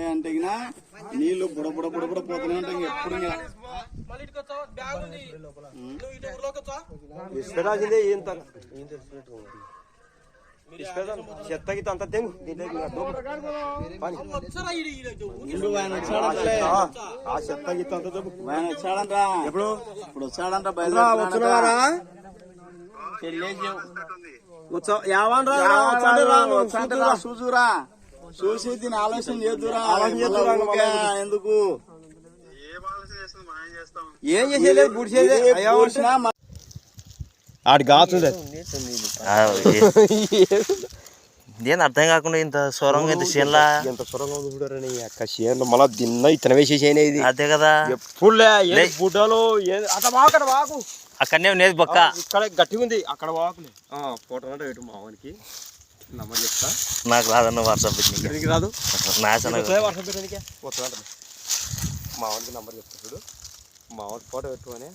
అంటే నీళ్లు బుడ బుడ బుడ బుడ పోతూనే ఉంటాయి ఎప్పుడు ఇష్టరాజుందే ఏంత చెత్తకి అంత తెంగు ఆ చెత్తకి అంత వచ్చాడంట్రా ఎప్పుడు ఇప్పుడు వచ్చాడంట బయలుదేరా చూసురా చూసి దీని ఆలోచన చేద్దురా ఎందుకు ఏం చేసేది గుడిసేది ఆడి కాతుంది ఏం అర్థం కాకుండా ఇంత సొరంగా ఇంత చేనులా ఎంత సొరంగా ఉంది చూడారని అక్క చేనులో మళ్ళా దిన్న ఇతన వేసేసేది ఇది అదే కదా ఎప్పుడు గుడ్డలు అక్కడ వాకు అక్కడనే ఉండేది బొక్క ఇక్కడ గట్టిగా ఉంది అక్కడ వాకులే ఫోటో అంటే పెట్టు మావానికి నంబర్ చెప్తా నాకు రాదన్న వాట్సాప్ పెట్టినకి రాదు వాట్సాప్ పెట్టడానికి వస్తుందంట మావానికి నంబర్ చెప్తా చూడు మావానికి ఫోటో పెట్టు అని